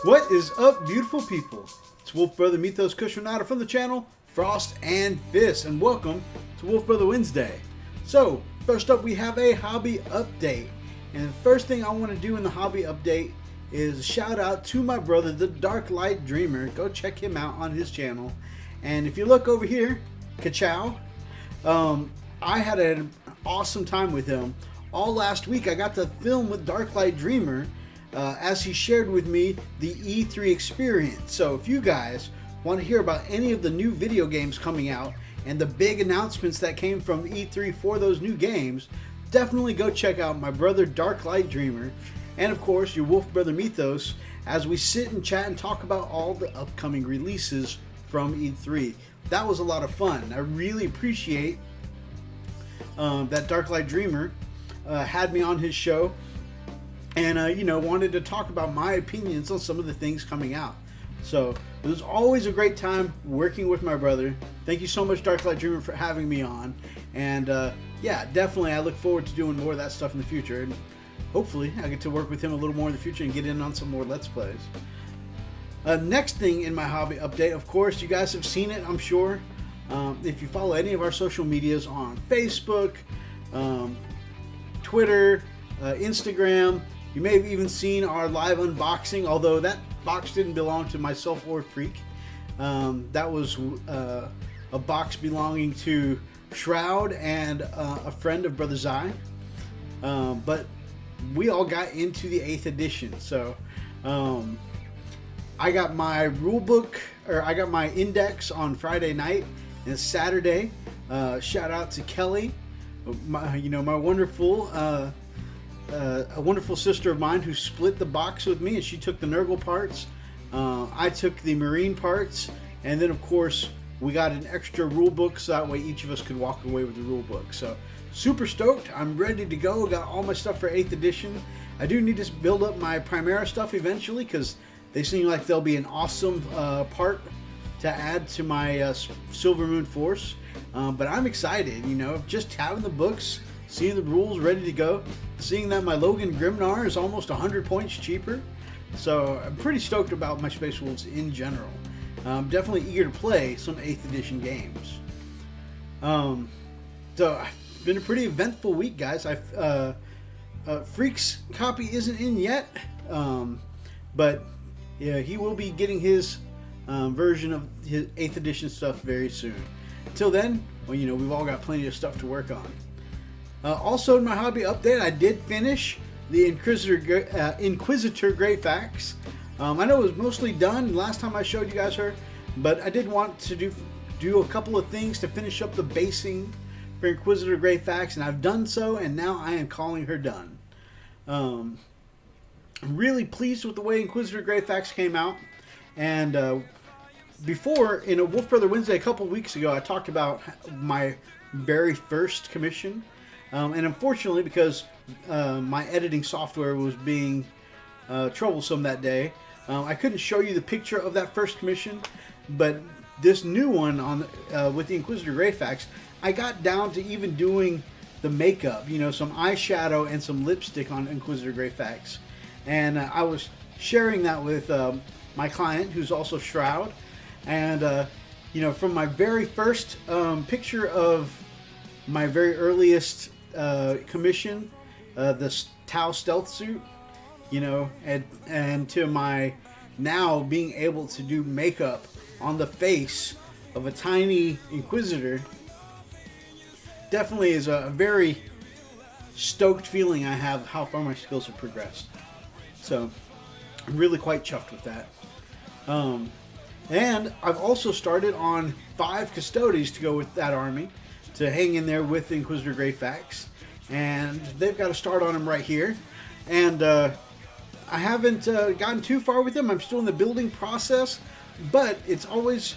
What is up, beautiful people? It's Wolfbrother Mythos Cushionada from the channel Frost and Fist, and welcome to Wolfbrother Wednesday. So, first up, we have a hobby update, and the first thing I want to do in the hobby update is shout out to my brother, the Darklight Dreamer. Go check him out on his channel. And if you look over here, ka-chow, I had an awesome time with him. All last week, I got to film with Darklight Dreamer as he shared with me the E3 experience. So if you guys want to hear about any of the new video games coming out and the big announcements that came from E3 for those new games, definitely go check out my brother Darklight Dreamer and of course your Wolfbrother Mythos as we sit and chat and talk about all the upcoming releases from E3. That was a lot of fun. I really appreciate that Darklight Dreamer had me on his show and wanted to talk about my opinions on some of the things coming out. So it was always a great time working with my brother. Thank you so much, Darklight Dreamer, for having me on. And yeah, definitely I look forward to doing more of that stuff in the future, and hopefully I get to work with him a little more in the future and get in on some more Let's Plays. Next thing in my hobby update, of course, you guys have seen it, I'm sure. If you follow any of our social medias on Facebook, Twitter, Instagram, you may have even seen our live unboxing, although that box didn't belong to myself or Freak. That was a box belonging to Shroud and a friend of Brother Zai. But we all got into the 8th edition. So I got my rule book, or I got my index on Friday night and Saturday. Shout out to Kelly, my wonderful a wonderful sister of mine who split the box with me, and she took the Nurgle parts. I took the Marine parts, and then of course we got an extra rule book so that way each of us could walk away with the rule book. So super stoked. I'm ready to go. Got all my stuff for 8th edition. I do need to build up my Primera stuff eventually because they seem like they'll be an awesome part to add to my Silver Moon Force. But I'm excited, just having the books, seeing the rules ready to go, seeing that my Logan Grimnar is almost 100 points cheaper. So I'm pretty stoked about my Space Wolves in general. I'm definitely eager to play some 8th edition games. So it's been a pretty eventful week, guys. Freak's copy isn't in yet, but yeah, he will be getting his version of his 8th edition stuff very soon. Until then, well, we've all got plenty of stuff to work on. Also, in my hobby update, I did finish the Inquisitor Greyfax. I know it was mostly done last time I showed you guys her, but I did want to do a couple of things to finish up the basing for Inquisitor Greyfax, and I've done so, and now I am calling her done. I'm really pleased with the way Inquisitor Greyfax came out, and before, in a Wolfbrother Wednesday a couple weeks ago, I talked about my very first commission. And unfortunately, because my editing software was being troublesome that day, I couldn't show you the picture of that first commission. But this new one with the Inquisitor Greyfax, I got down to even doing the makeup, some eyeshadow and some lipstick on Inquisitor Greyfax. And I was sharing that with my client, who's also Shroud. And, from my very first picture of my very earliest commission, the Tau stealth suit, and to my now being able to do makeup on the face of a tiny Inquisitor, definitely is a very stoked feeling I have how far my skills have progressed. So I'm really quite chuffed with that. And I've also started on 5 Custodes to go with that army, to hang in there with Inquisitor Greyfax, and they've got a start on him right here. And I haven't gotten too far with them. I'm still in the building process, but it's always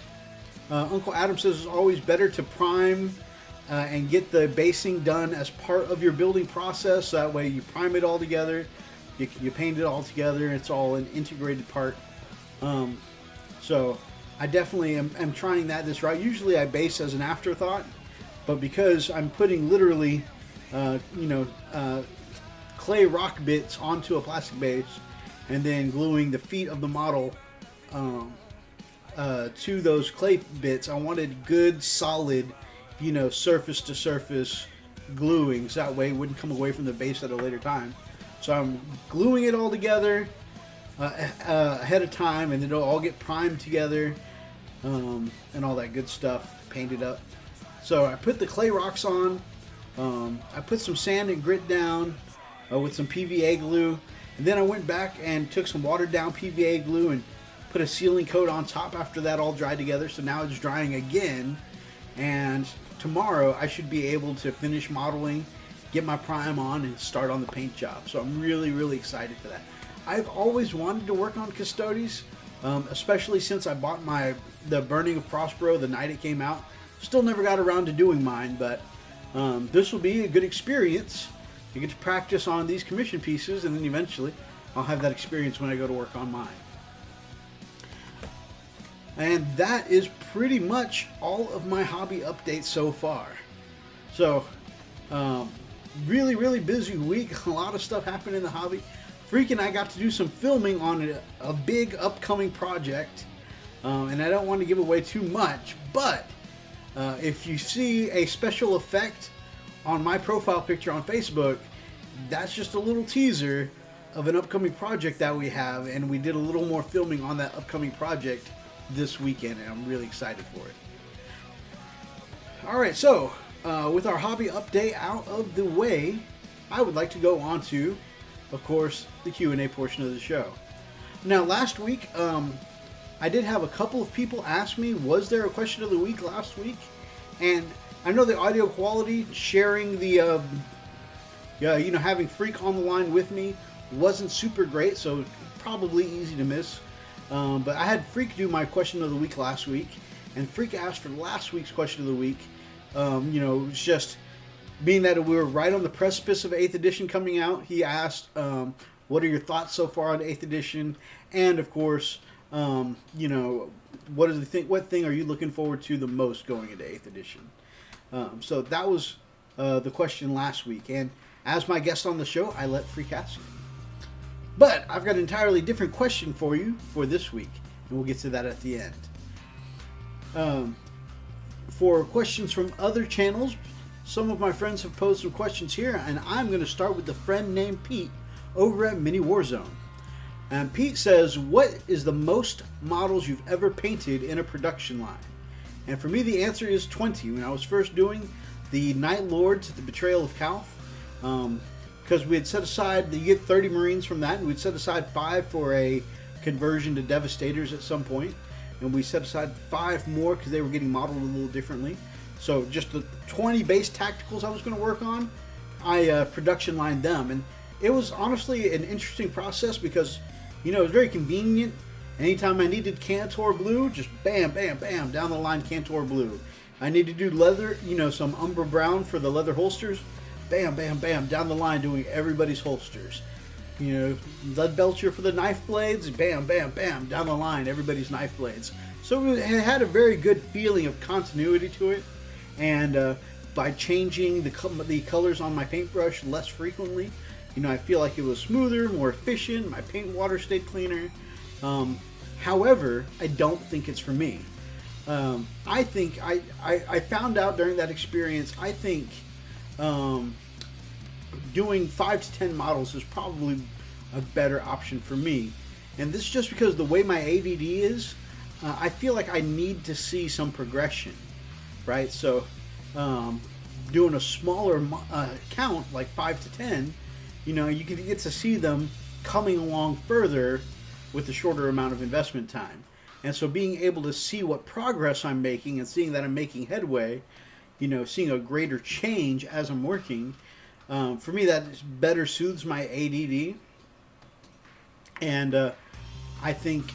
Uncle Adam says it's always better to prime and get the basing done as part of your building process. So that way you prime it all together, you paint it all together, it's all an integrated part. So I definitely am trying that this route. Usually I base as an afterthought, but because I'm putting literally, clay rock bits onto a plastic base, and then gluing the feet of the model to those clay bits. I wanted good, solid, surface to surface gluing, so that way it wouldn't come away from the base at a later time. So I'm gluing it all together ahead of time, and then it'll all get primed together and all that good stuff, painted up. So I put the clay rocks on. I put some sand and grit down with some PVA glue, and then I went back and took some watered down PVA glue and put a sealing coat on top after that all dried together. So now it's drying again, and tomorrow I should be able to finish modeling, get my prime on, and start on the paint job. So I'm really, really excited for that. I've always wanted to work on Custodes, especially since I bought the Burning of Prospero the night it came out. Still never got around to doing mine, but this will be a good experience. You get to practice on these commission pieces, and then eventually I'll have that experience when I go to work on mine. And that is pretty much all of my hobby updates so far. So, really, really busy week. A lot of stuff happened in the hobby. Freak and I got to do some filming on a big upcoming project. And I don't want to give away too much, but if you see a special effect on my profile picture on Facebook, that's just a little teaser of an upcoming project that we have, and we did a little more filming on that upcoming project this weekend, and I'm really excited for it. Alright, so with our hobby update out of the way, I would like to go on to, of course, the Q&A portion of the show. Now, last week, I did have a couple of people ask me, was there a question of the week last week? And I know the audio quality, sharing the, having Freak on the line with me wasn't super great, so probably easy to miss. But I had Freak do my question of the week last week, and Freak asked for last week's question of the week. Just being that we were right on the precipice of 8th edition coming out, he asked, what are your thoughts so far on 8th edition? And of course, what thing are you looking forward to the most going into 8th edition? So that was the question last week, and as my guest on the show, I let Freak ask it. But I've got an entirely different question for you for this week, and we'll get to that at the end. For questions from other channels, some of my friends have posed some questions here, and I'm going to start with the friend named Pete over at Mini Warzone. And Pete says, what is the most models you've ever painted in a production line? And for me, the answer is 20. When I was first doing the Night Lords at the Betrayal of Calth, because we had set aside, you get 30 Marines from that, and we'd set aside 5 for a conversion to Devastators at some point, and we set aside 5 more because they were getting modeled a little differently. So just the 20 base tacticals I was going to work on, I production lined them, and it was honestly an interesting process because, it was very convenient. Anytime I needed Cantor Blue, just bam, bam, bam, down the line Cantor Blue. I need to do leather, some Umbra Brown for the leather holsters, bam, bam, bam, down the line doing everybody's holsters. Lead Belcher for the knife blades, bam, bam, bam, down the line, everybody's knife blades. So it had a very good feeling of continuity to it, and by changing the colors on my paintbrush less frequently, I feel like it was smoother, more efficient, my paint water stayed cleaner. However, I don't think it's for me. I think I found out during that experience, I think doing 5 to 10 models is probably a better option for me. And this is just because the way my ADD is, I feel like I need to see some progression, right? So doing a smaller count, like 5 to 10, you can get to see them coming along further with a shorter amount of investment time. And so being able to see what progress I'm making and seeing that I'm making headway, seeing a greater change as I'm working, for me that better soothes my ADD. And I think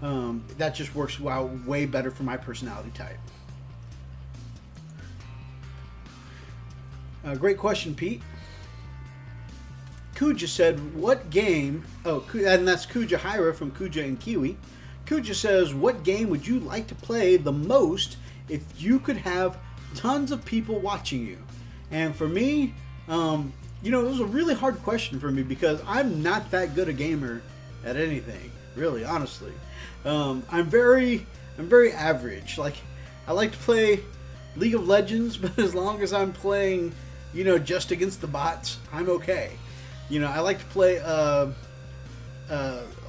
that just works way better for my personality type. Great question, Pete. Kuja said, what game... Oh, and that's Kuja Hira from Kuja and Kiwi. Kuja says, what game would you like to play the most if you could have tons of people watching you? And for me, it was a really hard question for me because I'm not that good a gamer at anything, really, honestly. I'm very average. Like, I like to play League of Legends, but as long as I'm playing, you know, just against the bots, I'm okay. You know, I like to play a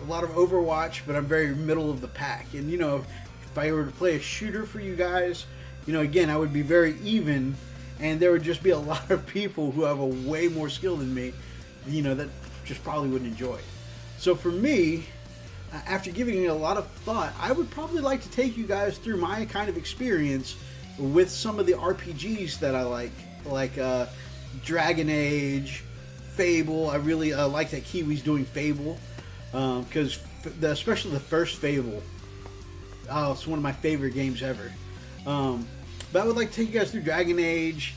lot of Overwatch, but I'm very middle of the pack. And, you know, if I were to play a shooter for you guys, you know, again, I would be very even, and there would just be a lot of people who have a way more skill than me, you know, that just probably wouldn't enjoy it. So for me, after giving it a lot of thought, I would probably like to take you guys through my kind of experience with some of the RPGs that I like Dragon Age, Fable. I really like that Kiwi's doing Fable, because especially the first Fable. Oh, it's one of my favorite games ever. But I would like to take you guys through Dragon Age,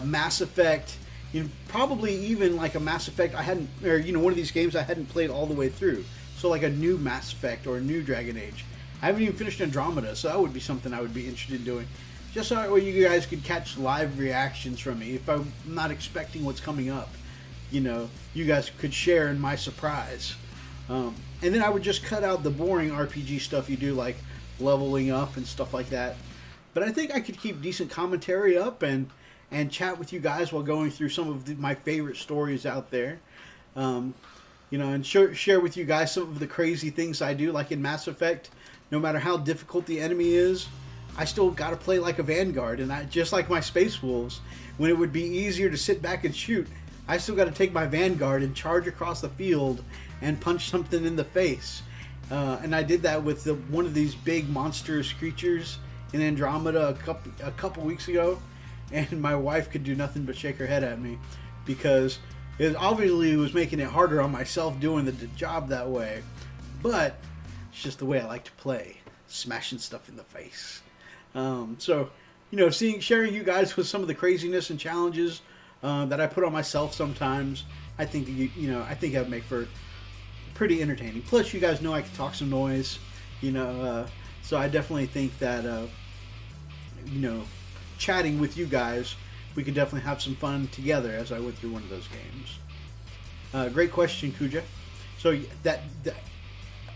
Mass Effect, you know, probably even like a Mass Effect or you know, one of these games I hadn't played all the way through. So like a new Mass Effect or a new Dragon Age. I haven't even finished Andromeda, so that would be something I would be interested in doing. Just so that way you guys could catch live reactions from me. If I'm not expecting what's coming up, you know, you guys could share in my surprise. And then I would just cut out the boring RPG stuff you do, like leveling up and stuff like that. But I think I could keep decent commentary up and chat with you guys while going through some of my favorite stories out there. You know, and share with you guys some of the crazy things I do, like in Mass Effect. No matter how difficult the enemy is, I still got to play like a Vanguard, and just like my Space Wolves, when it would be easier to sit back and shoot, I still got to take my Vanguard and charge across the field and punch something in the face. And I did that with one of these big monstrous creatures in Andromeda a couple weeks ago, and my wife could do nothing but shake her head at me, because it obviously was making it harder on myself doing the job that way. But it's just the way I like to play, smashing stuff in the face. So, you know, sharing you guys with some of the craziness and challenges that I put on myself sometimes, I think I think that would make for pretty entertaining. Plus, you guys know I can talk some noise, you know, so I definitely think that you know, chatting with you guys, we could definitely have some fun together as I went through one of those games. Great question, Kuja. So that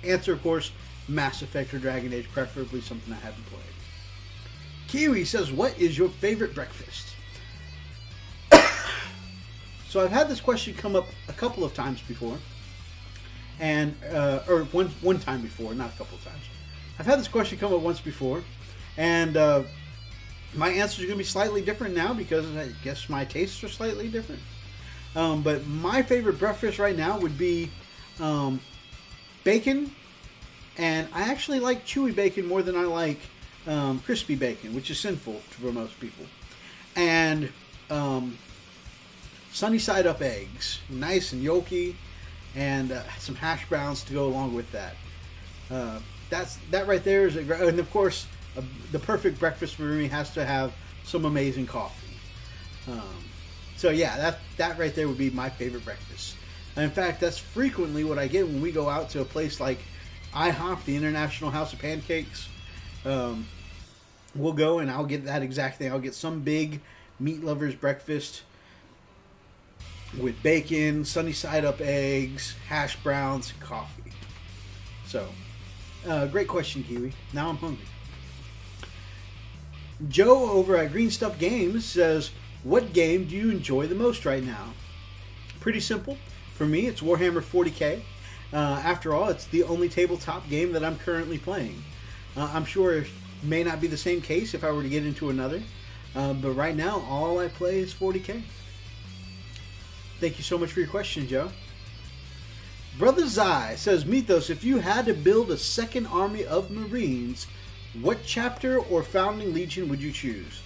answer, of course, Mass Effect or Dragon Age, preferably something I haven't played. Kiwi says, what is your favorite breakfast? So I've had this question come up a couple of times before, and or one time before, not a couple of times. I've had this question come up once before, and my answer is going to be slightly different now because I guess my tastes are slightly different. But my favorite breakfast right now would be bacon, and I actually like chewy bacon more than I like crispy bacon, which is sinful for most people. And sunny side up eggs, nice and yolky, and some hash browns to go along with that. That right there is and of course the perfect breakfast for me has to have some amazing coffee. So yeah, that right there would be my favorite breakfast. And in fact, that's frequently what I get when we go out to a place like IHOP, the International House of Pancakes. We'll go and I'll get that exact thing. I'll get some big meat lover's breakfast with bacon, sunny side up eggs, hash browns, coffee. So, great question, Kiwi. Now I'm hungry. Joe over at Green Stuff Games says, what game do you enjoy the most right now? Pretty simple. For me, it's Warhammer 40k. After all, it's the only tabletop game that I'm currently playing. I'm sure it may not be the same case if I were to get into another. But right now, all I play is 40k. Thank you so much for your question, Joe. Brother Zai says, Mythos, if you had to build a second army of Marines, what chapter or founding legion would you choose?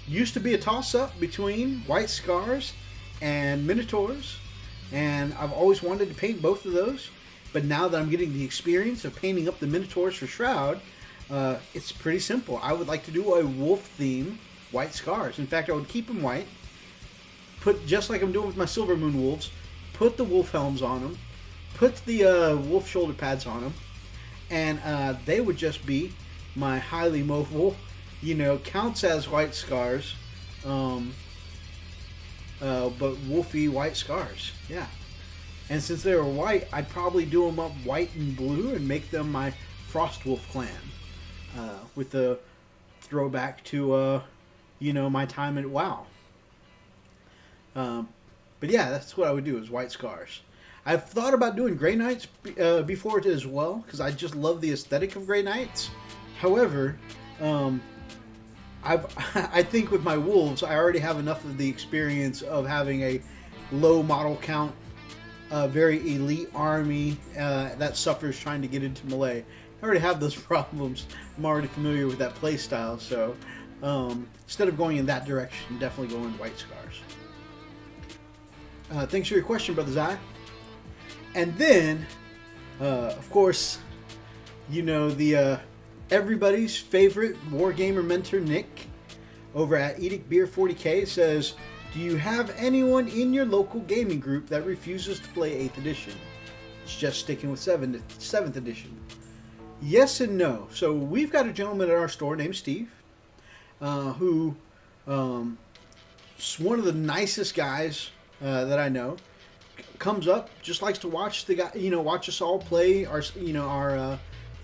Used to be a toss-up between White Scars and Minotaurs, and I've always wanted to paint both of those, but now that I'm getting the experience of painting up the Minotaurs for Shroud, it's pretty simple. I would like to do a wolf theme White Scars. In fact, I would keep them white, put just like I'm doing with my Silver Moon Wolves, put the wolf helms on them, put the wolf shoulder pads on them, and they would just be my highly mobile, counts as White Scars, but wolfy White Scars. Yeah. And since they were white, I'd probably do them up white and blue and make them my Frostwolf clan, with the throwback to my time at WoW. But yeah, that's what I would do, is white scars. I've thought about doing Grey Knights before it as well, because I just love the aesthetic of Grey Knights. However, I think with my wolves, I already have enough of the experience of having a low model count, very elite army that suffers trying to get into melee. I already have those problems. I'm already familiar with that play style, so instead of going in that direction, definitely go in white scars. Thanks for your question, Brother Zai. And then, of course, the everybody's favorite wargamer mentor, Nick, over at IDICBeer 40K, says, do you have anyone in your local gaming group that refuses to play 8th edition? It's just sticking with 7th edition. Yes and no. So we've got a gentleman at our store named Steve, who is one of the nicest guys that I know. Comes up, just likes to watch watch us all play our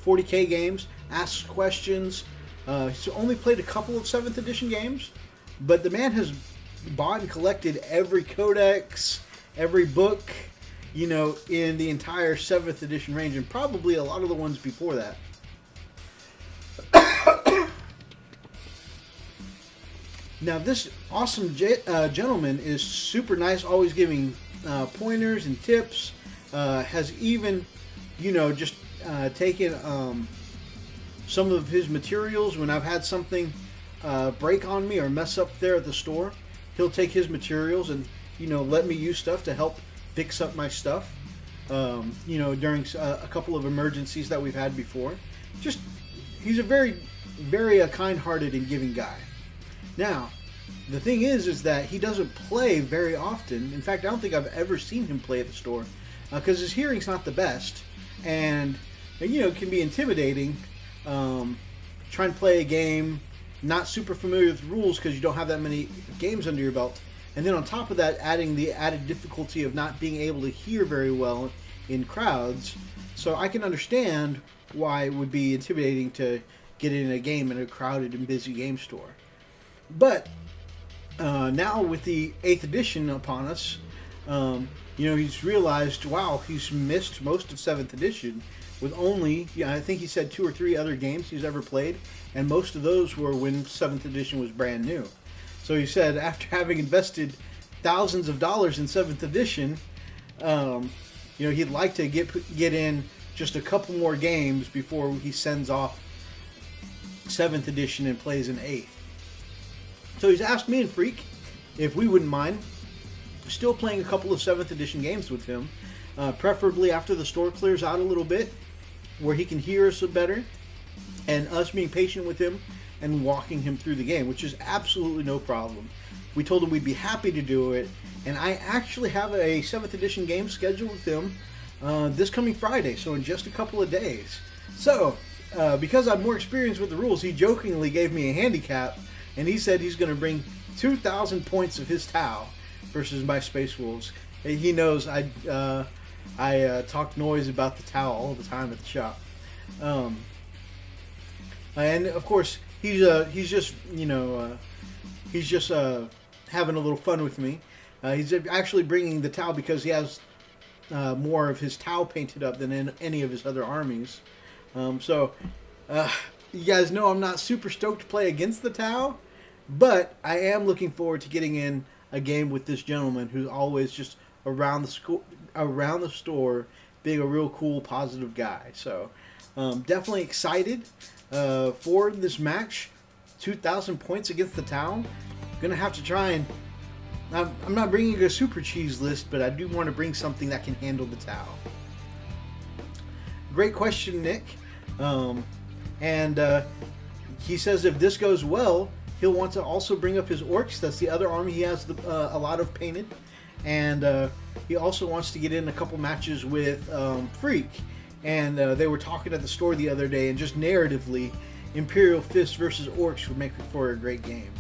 40K games, asks questions. He's only played a couple of 7th edition games, but the man has bought and collected every codex, every book, in the entire 7th edition range, and probably a lot of the ones before that. Now, this awesome gentleman is super nice, always giving pointers and tips. Has even, just taken some of his materials when I've had something break on me or mess up there at the store. He'll take his materials and, let me use stuff to help fix up my stuff, during a couple of emergencies that we've had before. He's a very, very kind-hearted and giving guy. Now, the thing is that he doesn't play very often. In fact, I don't think I've ever seen him play at the store, because his hearing's not the best, and it can be intimidating trying to play a game, not super familiar with the rules because you don't have that many games under your belt, and then on top of that, adding the added difficulty of not being able to hear very well in crowds. So I can understand why it would be intimidating to get in a game in a crowded and busy game store. But now with the 8th edition upon us, he's realized, wow, he's missed most of 7th edition with only, I think he said 2 or 3 other games he's ever played, and most of those were when 7th edition was brand new. So he said, after having invested thousands of dollars in 7th edition, he'd like to get in just a couple more games before he sends off 7th edition and plays in 8th. So he's asked me and Freak if we wouldn't mind still playing a couple of 7th edition games with him, preferably after the store clears out a little bit, where he can hear us better, and us being patient with him and walking him through the game, which is absolutely no problem. We told him we'd be happy to do it, and I actually have a 7th edition game scheduled with him this coming Friday, so in just a couple of days. So, because I'm more experienced with the rules, he jokingly gave me a handicap, and he said he's going to bring 2,000 points of his Tau versus my Space Wolves. He knows I talk noise about the Tau all the time at the shop. And of course, he's just having a little fun with me. He's actually bringing the Tau because he has more of his Tau painted up than in any of his other armies. So you guys know I'm not super stoked to play against the Tau, but I am looking forward to getting in a game with this gentleman who's always just around the store, being a real cool, positive guy. So definitely excited for this match. 2,000 points against the Tau. Gonna have to try and... I'm not bringing a super cheese list, but I do want to bring something that can handle the Tau. Great question, Nick. And he says if this goes well, he'll want to also bring up his orcs. That's the other army he has a lot of painted. And he also wants to get in a couple matches with Freak. And they were talking at the store the other day, and just narratively, Imperial Fist versus Orcs would make for a great game.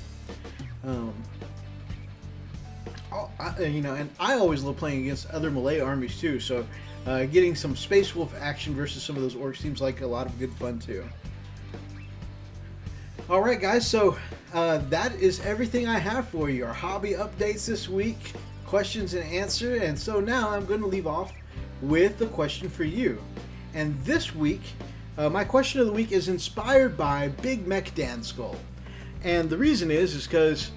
and I always love playing against other Malay armies too. So getting some Space Wolf action versus some of those orcs seems like a lot of good fun too. Alright guys, so that is everything I have for you. Our hobby updates this week, questions and answer, and so now I'm going to leave off with a question for you. And this week, my question of the week is inspired by Big Mech Dan Skull. And the reason is because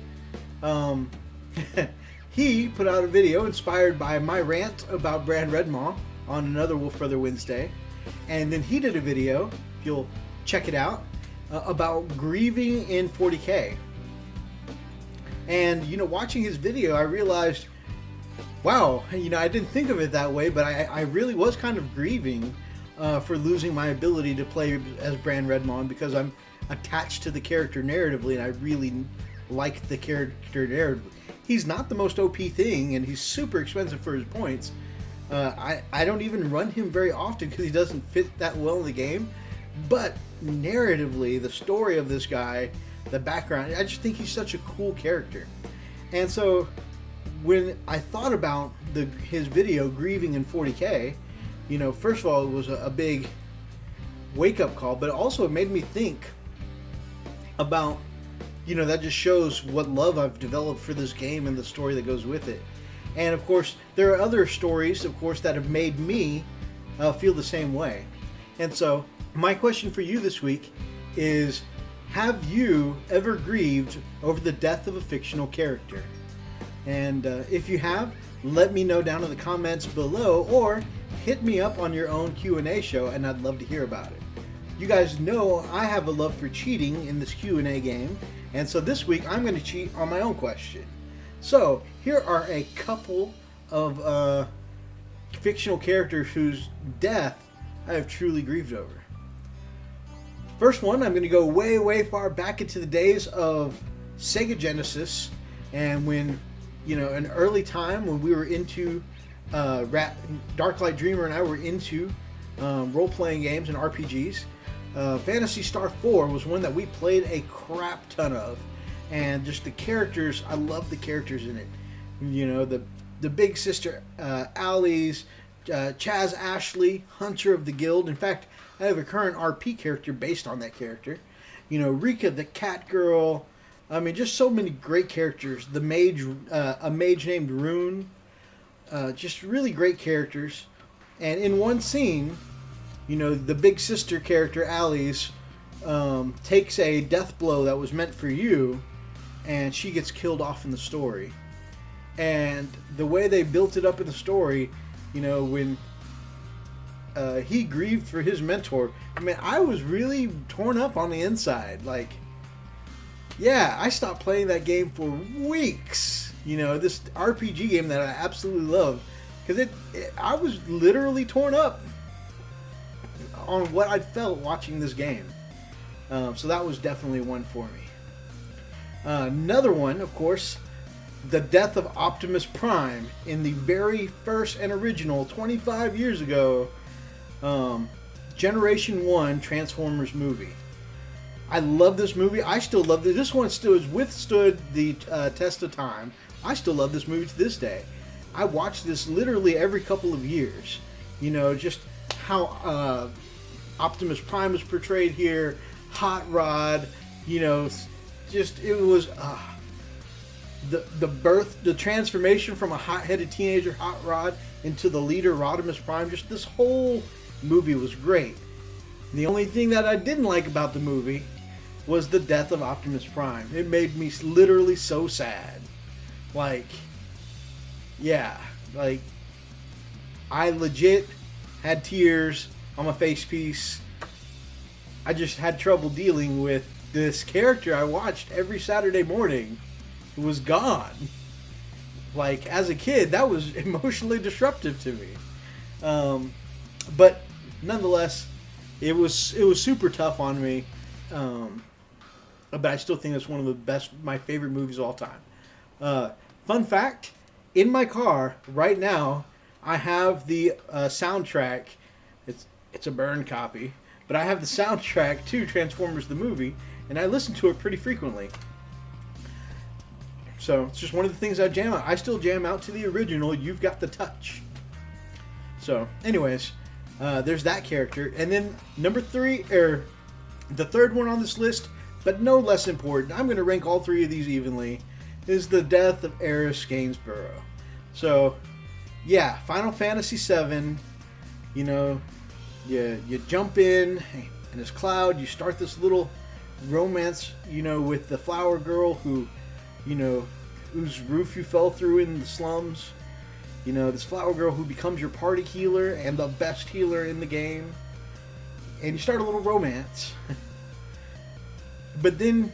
he put out a video inspired by my rant about Brand Redmaw on another Wolfbrother Wednesday. And then he did a video, if you'll check it out, about grieving in 40k. And, watching his video, I realized, wow, I didn't think of it that way, but I really was kind of grieving for losing my ability to play as Brand Redmaw because I'm attached to the character narratively, and I really like the character narratively. He's not the most OP thing, and he's super expensive for his points. I don't even run him very often because he doesn't fit that well in the game. But narratively, the story of this guy, the background, I just think he's such a cool character. And so when I thought about his video, Grieving in 40k, first of all, it was a big wake-up call, but also it made me think about, that just shows what love I've developed for this game and the story that goes with it. And of course, there are other stories, of course, that have made me feel the same way. And so my question for you this week is, have you ever grieved over the death of a fictional character? And if you have, let me know down in the comments below, or hit me up on your own Q&A show, and I'd love to hear about it. You guys know I have a love for cheating in this Q&A game, and so this week I'm going to cheat on my own question. So here are a couple of fictional characters whose death I have truly grieved over. First one, I'm going to go way, way far back into the days of Sega Genesis, and when, an early time when we were into Darklight Dreamer and I were into role-playing games and RPGs. Phantasy Star 4 was one that we played a crap ton of, and just the characters, I love the characters in it. The big sister Alice, Chaz Ashley, Hunter of the Guild. In fact, I have a current RP character based on that character. Rika the Cat Girl. I mean, just so many great characters. The mage, a mage named Rune. Just really great characters. And in one scene, the big sister character, Alice, takes a death blow that was meant for you, and she gets killed off in the story. And the way they built it up in the story, when he grieved for his mentor, I was really torn up on the inside. I stopped playing that game for weeks. This RPG game that I absolutely love, because I was literally torn up on what I felt watching this game. So that was definitely one for me. Another one, of course, the death of Optimus Prime in the very first and original 25 years ago Generation 1 Transformers movie. I love this movie. I still love this. This one still has withstood the test of time. I still love this movie to this day. I watch this literally every couple of years. Just how Optimus Prime is portrayed here, Hot Rod, just it was the birth, the transformation from a hot-headed teenager, Hot Rod, into the leader, Rodimus Prime. Just this whole movie was great. The only thing that I didn't like about the movie was the death of Optimus Prime. It made me literally so sad. I legit had tears on my face piece. I just had trouble dealing with this character I watched every Saturday morning who was gone. As a kid, that was emotionally disruptive to me. But nonetheless, it was super tough on me. But I still think it's one of the best, my favorite movies of all time. Fun fact, in my car right now, I have the soundtrack. It's a burned copy, but I have the soundtrack to Transformers the movie, and I listen to it pretty frequently. So it's just one of the things I jam out. I still jam out to the original You've Got the Touch. So anyways, there's that character. And then number 3, or the third one on this list, but no less important, I'm going to rank all 3 of these evenly, is the death of Eris Gainsborough. So yeah, Final Fantasy VII, you know, you jump in this cloud, you start this little romance, you know, with the flower girl who, you know, whose roof you fell through in the slums. You know, this flower girl who becomes your party healer and the best healer in the game. And you start a little romance. But then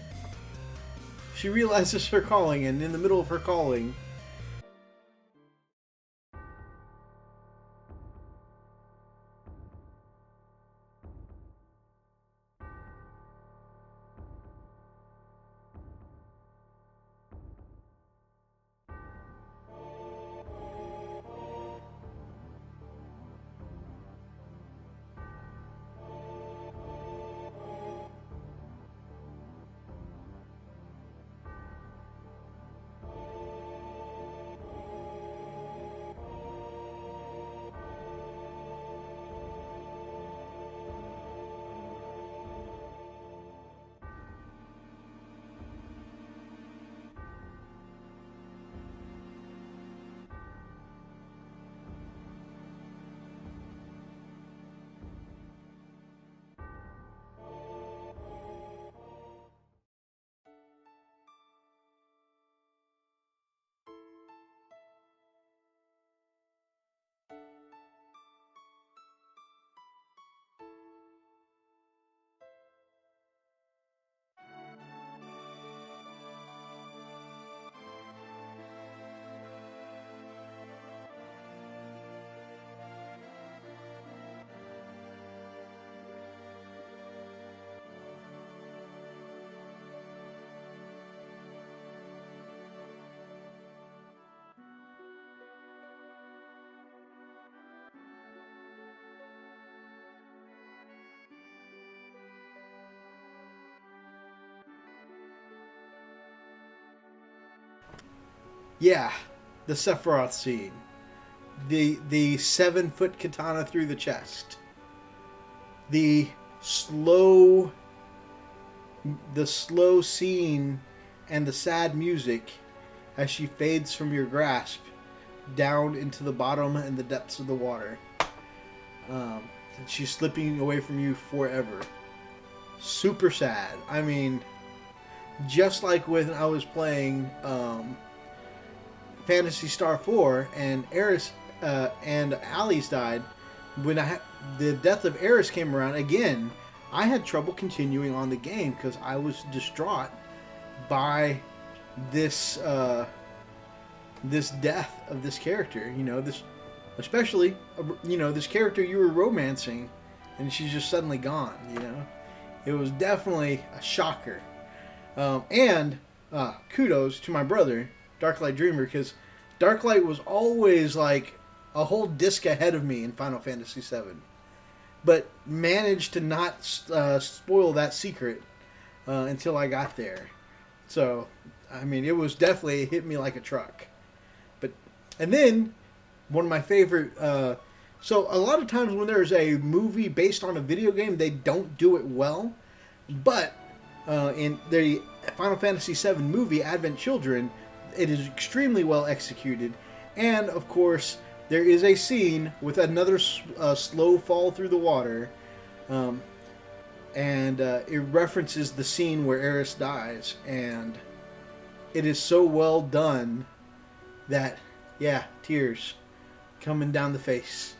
she realizes her calling, and in the middle of her calling, yeah, the Sephiroth scene. The 7-foot katana through the chest. The slow scene and the sad music as she fades from your grasp down into the bottom and the depths of the water. She's slipping away from you forever. Super sad. I mean, just like when I was playing Phantasy Star 4 and Eris and Alice died, when the death of Eris came around again, I had trouble continuing on the game because I was distraught by this this death of this character. You know, this, especially, you know, this character you were romancing, and she's just suddenly gone. You know, it was definitely a shocker. And kudos to my brother, Darklight Dreamer, because Darklight was always like a whole disc ahead of me in Final Fantasy VII, but managed to not spoil that secret until I got there. So, I mean, it was definitely, it hit me like a truck. And then, one of my favorite, so a lot of times when there's a movie based on a video game, they don't do it well, but in the Final Fantasy VII movie, Advent Children, it is extremely well executed. And, of course, there is a scene with another slow fall through the water, and it references the scene where Eris dies, and it is so well done that, yeah, tears coming down the face.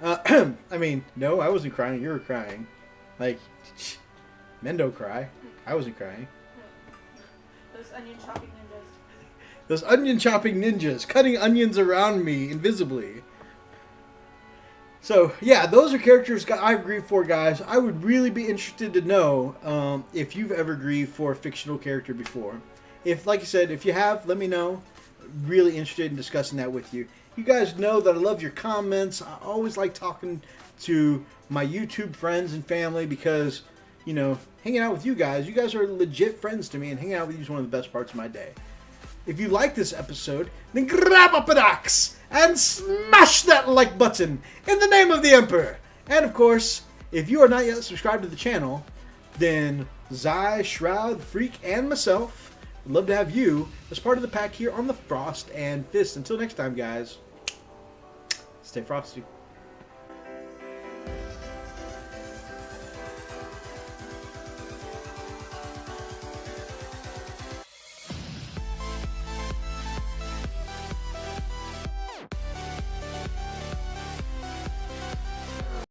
I mean, no, I wasn't crying, you were crying. Like, men don't cry. I wasn't crying. Those onion chopping ninjas. Those onion chopping ninjas, cutting onions around me invisibly. So, yeah, those are characters I've grieved for, guys. I would really be interested to know if you've ever grieved for a fictional character before. If, like I said, if you have, let me know. Really interested in discussing that with you. You guys know that I love your comments. I always like talking to my YouTube friends and family because, you know, hanging out with you guys are legit friends to me, and hanging out with you is one of the best parts of my day. If you like this episode, then grab up an axe and smash that like button in the name of the Emperor. And of course, if you are not yet subscribed to the channel, then Zai, Shroud, Freak, and myself would love to have you as part of the pack here on the Frost and Fist. Until next time, guys, stay frosty.